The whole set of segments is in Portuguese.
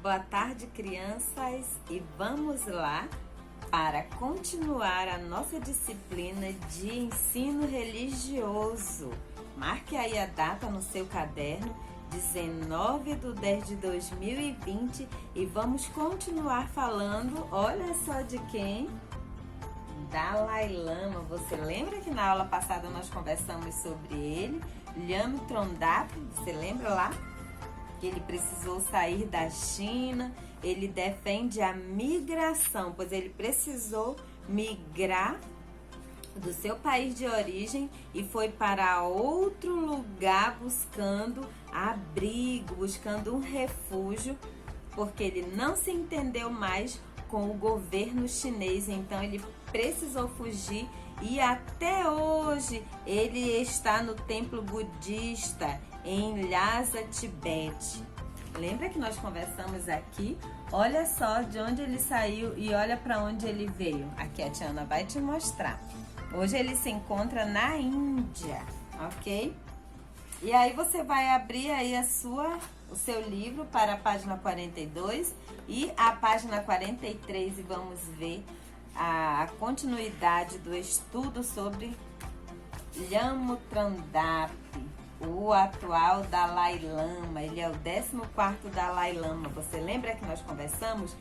Boa tarde, crianças, e vamos lá para continuar a nossa disciplina de ensino religioso. Marque aí a data no seu caderno, 19/10/2020, e vamos continuar falando, olha só de quem? Dalai Lama. Você lembra que na aula passada nós conversamos sobre ele? Lhama Trondap, você lembra lá? Que ele precisou sair da China, ele defende a migração, pois ele precisou migrar do seu país de origem e foi para outro lugar buscando abrigo, buscando um refúgio, porque ele não se entendeu mais com o governo chinês, então ele precisou fugir e até hoje ele está no templo budista em Lhasa, Tibete. Lembra que nós conversamos aqui? Olha só de onde ele saiu e olha para onde ele veio. Aqui a Tiana vai te mostrar. Hoje ele se encontra na Índia, ok? E aí você vai abrir aí o seu livro para a página 42 e a página 43 e vamos ver a continuidade do estudo sobre Lhama Trondap, o atual Dalai Lama. Ele é o 14º Dalai Lama. Você lembra que nós conversamos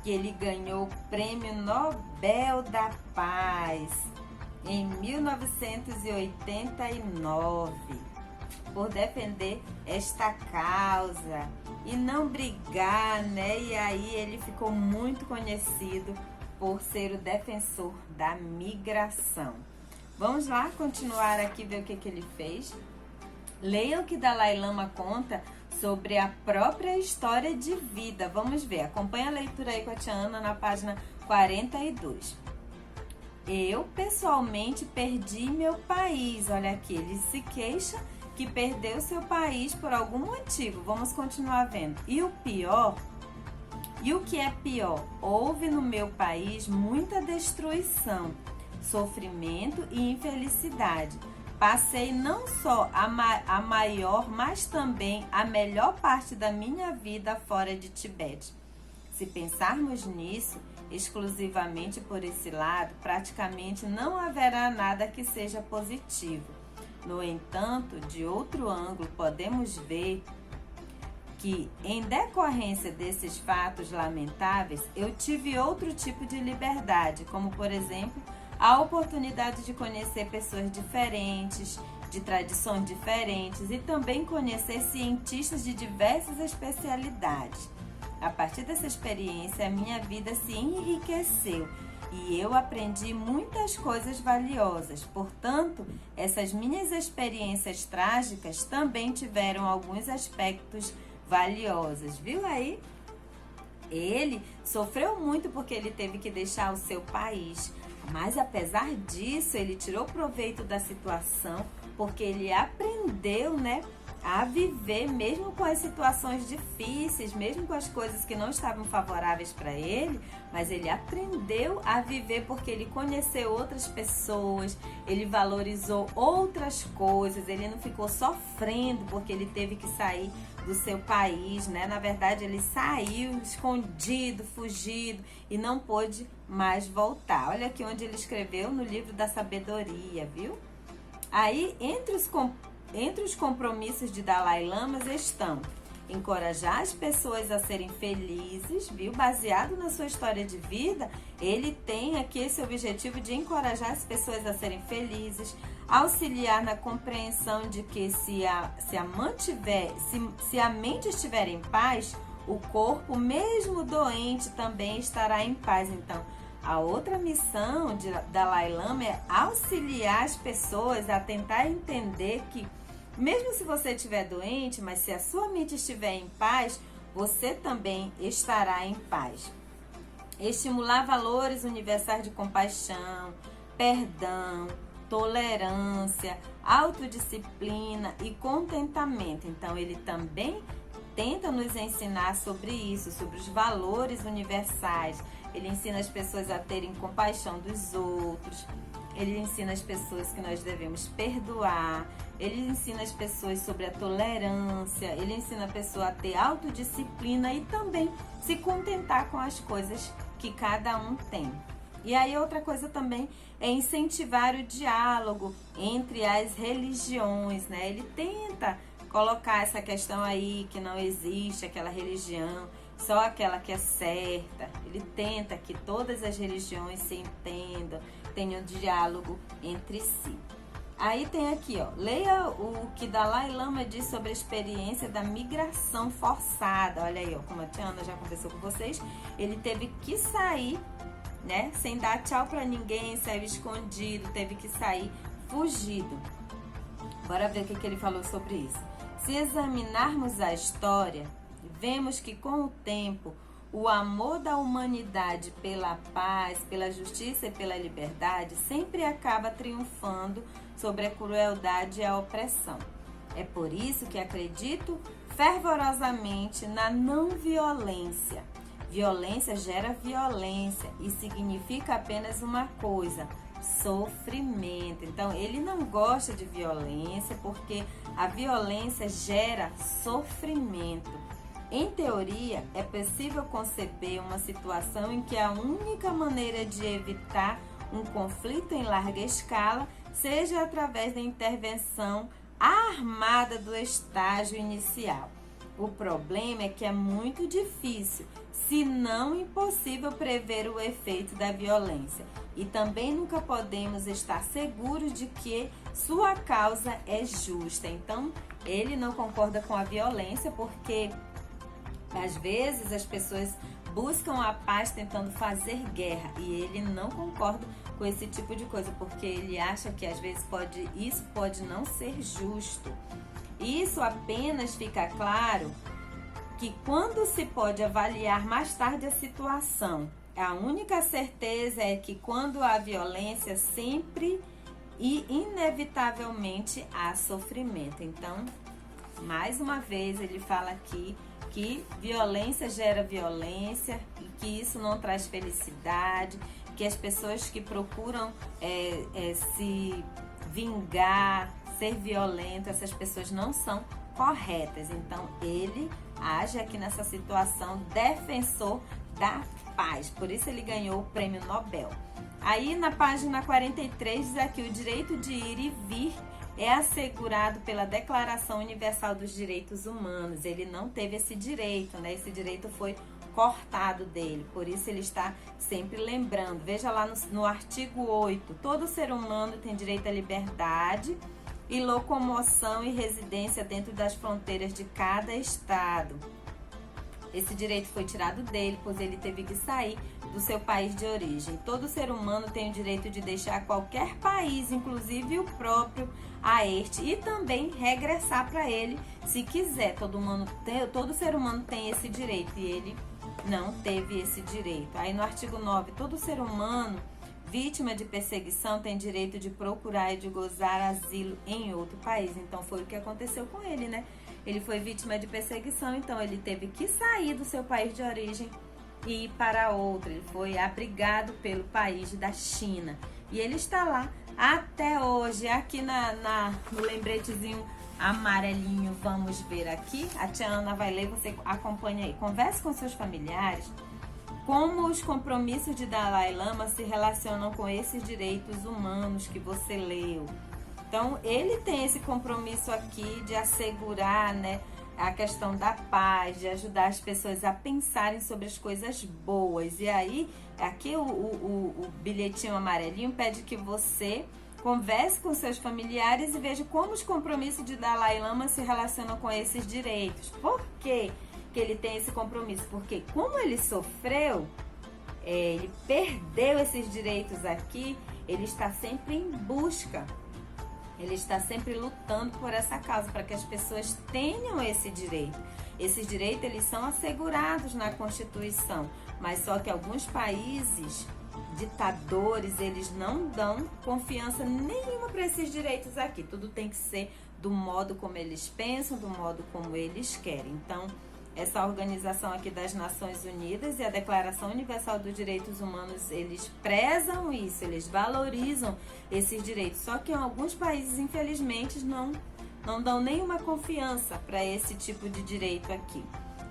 que ele ganhou o Prêmio Nobel da Paz em 1989 por defender esta causa e não brigar, né? E aí ele ficou muito conhecido por ser o defensor da migração. Vamos lá continuar aqui, ver o que ele fez. Leia o que Dalai Lama conta sobre a própria história de vida. Vamos ver, acompanha a leitura aí com a Tiana na página 42. Eu, pessoalmente, perdi meu país. Olha aqui, ele se queixa que perdeu seu país por algum motivo. Vamos continuar vendo. E o que é pior? Houve no meu país muita destruição, sofrimento e infelicidade. Passei não só a maior, mas também a melhor parte da minha vida fora de Tibete. Se pensarmos nisso exclusivamente por esse lado, praticamente não haverá nada que seja positivo. No entanto, de outro ângulo, podemos ver que, em decorrência desses fatos lamentáveis, eu tive outro tipo de liberdade, como, por exemplo, a oportunidade de conhecer pessoas diferentes, de tradições diferentes e também conhecer cientistas de diversas especialidades. A partir dessa experiência, a minha vida se enriqueceu e eu aprendi muitas coisas valiosas. Portanto, essas minhas experiências trágicas também tiveram alguns aspectos valiosos. Viu aí? Ele sofreu muito porque ele teve que deixar o seu país. Mas apesar disso, ele tirou proveito da situação, porque ele aprendeu, né, a viver mesmo com as situações difíceis, mesmo com as coisas que não estavam favoráveis para ele, mas ele aprendeu a viver porque ele conheceu outras pessoas, ele valorizou outras coisas, ele não ficou sofrendo porque ele teve que sair do seu país, né? Na verdade, ele saiu escondido, fugido e não pôde mais voltar. Olha aqui onde ele escreveu no livro da sabedoria, viu? Aí, entre os compromissos de Dalai Lama estão encorajar as pessoas a serem felizes, viu? Baseado na sua história de vida, ele tem aqui esse objetivo de encorajar as pessoas a serem felizes, auxiliar na compreensão de que se a mente estiver em paz, o corpo, mesmo doente, também estará em paz. Então, a outra missão de Dalai Lama é auxiliar as pessoas a tentar entender que, mesmo se você estiver doente, mas se a sua mente estiver em paz, você também estará em paz. Estimular valores universais de compaixão, perdão, tolerância, autodisciplina e contentamento. Então, ele também tenta nos ensinar sobre isso, sobre os valores universais. Ele ensina as pessoas a terem compaixão dos outros, ele ensina as pessoas que nós devemos perdoar, ele ensina as pessoas sobre a tolerância, ele ensina a pessoa a ter autodisciplina e também se contentar com as coisas que cada um tem. E aí outra coisa também é incentivar o diálogo entre as religiões, né? Ele tenta colocar essa questão aí que não existe aquela religião, só aquela que é certa. Ele tenta que todas as religiões se entendam, tenham diálogo entre si. Aí tem aqui, ó, leia o que Dalai Lama diz sobre a experiência da migração forçada. Olha aí, ó, como a Tiana já conversou com vocês, ele teve que sair, né, sem dar tchau pra ninguém, saiu escondido, teve que sair fugido. Bora ver o que ele falou sobre isso. Se examinarmos a história, vemos que com o tempo, o amor da humanidade pela paz, pela justiça e pela liberdade sempre acaba triunfando sobre a crueldade e a opressão. É por isso que acredito fervorosamente na não violência. Violência gera violência e significa apenas uma coisa: sofrimento. Então, ele não gosta de violência porque a violência gera sofrimento. Em teoria, é possível conceber uma situação em que a única maneira de evitar um conflito em larga escala seja através da intervenção armada do estágio inicial. O problema é que é muito difícil, se não impossível, prever o efeito da violência. E também nunca podemos estar seguros de que sua causa é justa. Então, ele não concorda com a violência porque às vezes as pessoas buscam a paz tentando fazer guerra e ele não concorda com esse tipo de coisa porque ele acha que às vezes isso pode não ser justo. Isso apenas fica claro que quando se pode avaliar mais tarde a situação. A única certeza é que quando há violência, sempre e inevitavelmente há sofrimento. Então, mais uma vez, ele fala aqui que violência gera violência e que isso não traz felicidade, que as pessoas que procuram se vingar, ser violento, essas pessoas não são corretas. Então, ele age aqui nessa situação defensor da paz. Por isso ele ganhou o prêmio Nobel. Aí na página 43 diz aqui: o direito de ir e vir é assegurado pela Declaração Universal dos Direitos Humanos. Ele não teve esse direito, né? Esse direito foi cortado dele, por isso ele está sempre lembrando. Veja lá no artigo 8, todo ser humano tem direito à liberdade e locomoção e residência dentro das fronteiras de cada estado. Esse direito foi tirado dele, pois ele teve que sair do seu país de origem. Todo ser humano tem o direito de deixar qualquer país, inclusive o próprio, a este, e também regressar para ele se quiser. Todo ser humano tem esse direito e ele não teve esse direito. Aí no artigo 9, todo ser humano vítima de perseguição tem direito de procurar e de gozar asilo em outro país. Então foi o que aconteceu com ele, né? Ele foi vítima de perseguição, então ele teve que sair do seu país de origem e ir para outro. Ele foi abrigado pelo país da China. E ele está lá até hoje. Aqui no lembretezinho amarelinho, vamos ver aqui. A tia Ana vai ler, você acompanha aí. Converse com seus familiares como os compromissos de Dalai Lama se relacionam com esses direitos humanos que você leu. Então, ele tem esse compromisso aqui de assegurar, né, a questão da paz, de ajudar as pessoas a pensarem sobre as coisas boas. E aí, aqui o bilhetinho amarelinho pede que você converse com seus familiares e veja como os compromissos de Dalai Lama se relacionam com esses direitos. Por quê que ele tem esse compromisso? Porque como ele sofreu, ele perdeu esses direitos aqui, ele está sempre em busca. Ele está sempre lutando por essa causa, para que as pessoas tenham esse direito. Esses direitos, eles são assegurados na Constituição, mas só que alguns países, ditadores, eles não dão confiança nenhuma para esses direitos aqui. Tudo tem que ser do modo como eles pensam, do modo como eles querem. Então, essa organização aqui das Nações Unidas e a Declaração Universal dos Direitos Humanos, eles prezam isso, eles valorizam esses direitos. Só que em alguns países, infelizmente, não dão nenhuma confiança para esse tipo de direito aqui.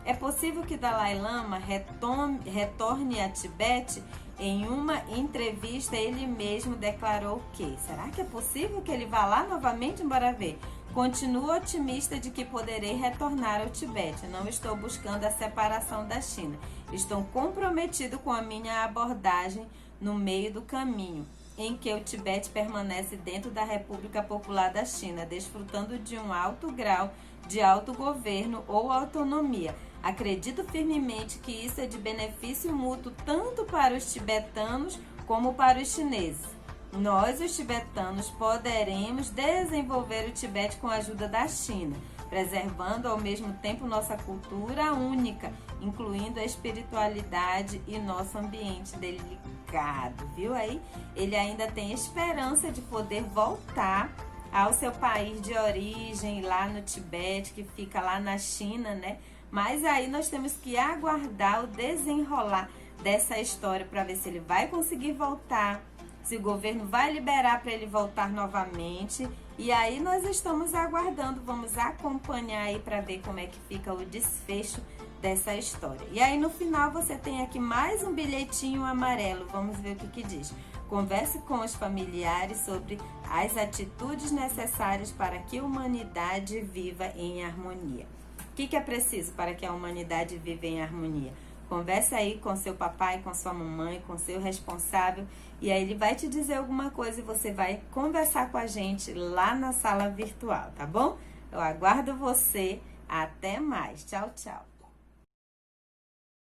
É possível que Dalai Lama retorne a Tibete? Em uma entrevista, ele mesmo declarou que: será que é possível que ele vá lá novamente? Bora ver. Continuo otimista de que poderei retornar ao Tibete. Não estou buscando a separação da China. Estou comprometido com a minha abordagem no meio do caminho, em que o Tibete permanece dentro da República Popular da China, desfrutando de um alto grau de autogoverno ou autonomia. Acredito firmemente que isso é de benefício mútuo tanto para os tibetanos como para os chineses. Nós, os tibetanos, poderemos desenvolver o Tibete com a ajuda da China, preservando ao mesmo tempo nossa cultura única, incluindo a espiritualidade e nosso ambiente delicado, viu aí? Ele ainda tem esperança de poder voltar ao seu país de origem, lá no Tibete, que fica lá na China, né? Mas aí nós temos que aguardar o desenrolar dessa história para ver se ele vai conseguir voltar, se o governo vai liberar para ele voltar novamente. E aí nós estamos aguardando, vamos acompanhar aí para ver como é que fica o desfecho dessa história. E aí no final você tem aqui mais um bilhetinho amarelo, vamos ver o que diz. Converse com os familiares sobre as atitudes necessárias para que a humanidade viva em harmonia. O que é preciso para que a humanidade viva em harmonia? Converse aí com seu papai, com sua mamãe, com seu responsável, e aí ele vai te dizer alguma coisa e você vai conversar com a gente lá na sala virtual, tá bom? Eu aguardo você. Até mais. Tchau, tchau.